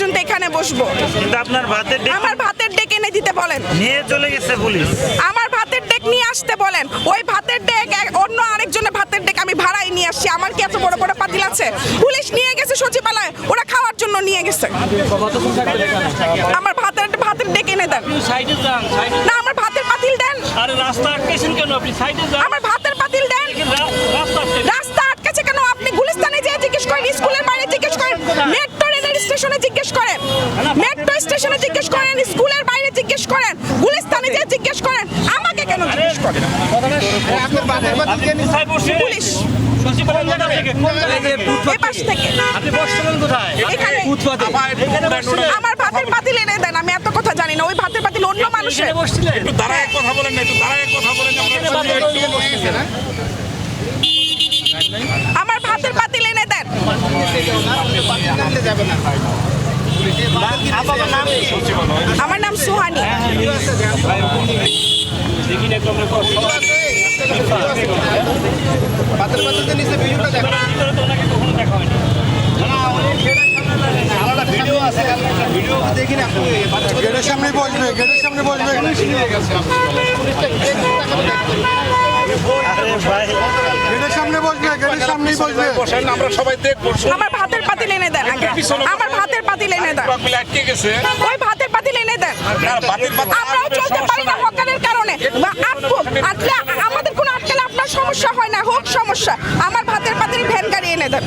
পর্যন্ত এখানে বসবো। কিন্তু আপনার ভাতের ডেক আমার ভাতের ডেক এনে দিতে বলেন। নিয়ে চলে গেছে পুলিশ। আমার ভাতের ডেক নিয়ে আসতে বলেন। ওই ভাতের ডেক অন্য আরেকজনের ভাতের ডেক আমি ভাড়ায় নিয়ে আসছি। আমার কি এত বড় বড় পাতিল আছে? পুলিশ নিয়ে গেছে সচিবালয়ে, ওরা খাওয়ার জন্য নিয়ে গেছে। আমার ভাতের ডেক এনে দেন। না, আমার ভাতের পাতিল দেন। আরে রাস্তা আটকেছেন কেন? আপনি সাইডে যান। আমার ভাতের পাতিল দেন। রাস্তা আটকেছে কেন? আপনি গুলিস্তানে যেয়ে জিজ্ঞেস করেন, স্কুলের বাইরে জিজ্ঞেস করেন, মেট্রো রেল স্টেশনে জিজ্ঞেস করেন, মেট্রো স্টেশনে জিজ্ঞেস করেন, স্কুলের বাইরে জিজ্ঞেস করেন, গুলিস্তানে যেয়ে জিজ্ঞেস করেন। আমাকে কেন জিজ্ঞেস করেন? পুলিশ এই পাশ থেকে। আপনি বসছিলেন কোথায়? এখানে। আমার ভাতের পাতিল এনে দেন। আমি এত কথা জানি না। ওই ভাতের পাতিল অন্য মানুষের। বসছিলেন? একটু দাঁড়ায় কথা বলেন না, একটু দাঁড়ায় কথা বলেন না। আমার ভাতের পাতিল এনে দেন। আমার নাম সুহানি। গেটের সামনে বসবে, গেটের সামনে বসবে। আরে ভাই, গেটের সামনে বসবে, গেটের সামনেই বসবে। বসেন, আমরা সবাই দেখবো। আমার ভাতের পাতিল এনে দেন আগে। আমার ভাতের পাতিল এনে দেন। মিলে আটকে গেছে। ওই ভাতের পাতিল এনে দেন। না, বাতিল বাতিল আমরাও চলতে পারি না হকারের কারণে। আটলে আমাদের কোনো আটকালে আপনার সমস্যা হয় না, হোক সমস্যা। আমার ভাতের পাতিল ভ্যান গাড়ি এনে দেন।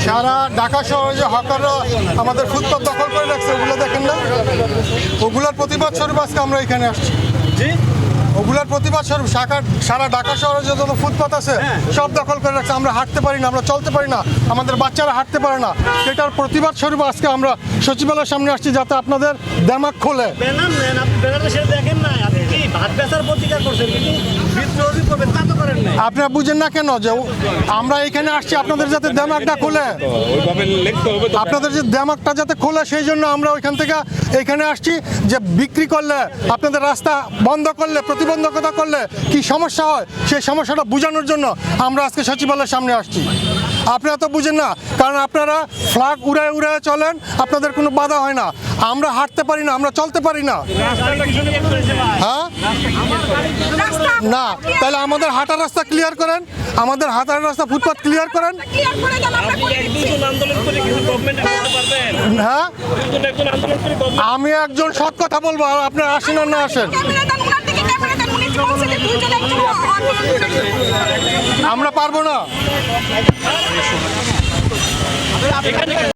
সারা ঢাকা শহরে যে হকাররা আমাদের ফুটপাত দখল করে রাখছে, ওগুলো দেখেন না? ওগুলোর প্রতিবাদ স্বরূপ আজকে আমরা এখানে আসছি। ওগুলোর প্রতিবাদ স্বরূপ সারা ঢাকা শহরে যত ফুটপাত আছে সব দখল করে রাখছে। আমরা হাঁটতে পারি না, আমরা চলতে পারি না, আমাদের বাচ্চারা হাঁটতে পারে না। সেটার প্রতিবাদ স্বরূপ আজকে আমরা সচিবালয়ের সামনে আসছি, যাতে আপনাদের দেমাগ খোলে। ব্যানার নেন, আপনি ব্যানারটা সেটা দেখেন না। আপনি কি ভাত বেচার প্রতিকার করছেন? কিন্তু বিদ্রোহী করবেন তা তো করেন নাই। আপনারা বুঝেন না কেন যে আমরা এখানে আসছি আপনাদের যাতে দেমাগটা খোলে, ওইভাবে লিখতে হবে তো। আপনাদের যে দেমাগটা যাতে খোলে, সেই জন্য আমরা ওইখান থেকে এখানে আসছি। যে বিক্রি করলে, আপনাদের রাস্তা বন্ধ করলে, প্রতিবন্ধকতা করলে কি সমস্যা হয়, সেই সমস্যাটা বোঝানোর জন্য আমরা আজকে সচিবালয়ের সামনে আসছি। আপনারা তো বুঝেন না, কারণ আপনারা ফ্ল্যাগ উড়ায় উড়ায় চলেন, আপনাদের কোনো বাধা হয় না। আমরা হাঁটতে পারি না, আমরা চলতে পারি না। হ্যাঁ, না, তাহলে আমাদের হাঁটার রাস্তা ক্লিয়ার করেন, আমাদের হাঁটার রাস্তা ফুটপাত ক্লিয়ার করেন। ক্লিয়ার করে দেন, আমরা করে দিচ্ছি। আন্দোলন করে কিছু গভর্নমেন্ট করতে পারবেন? হ্যাঁ, একজন আন্দোলন করে government- আমি একজন সৎ কথা বলবো, আর আপনারা আসেন আর না আসেন, ক্যামেরা দেন, ওনার দিকে ক্যামেরা দেন। উনি বলছেন যে দুইজন একজন আমরা পারবো না। এখানে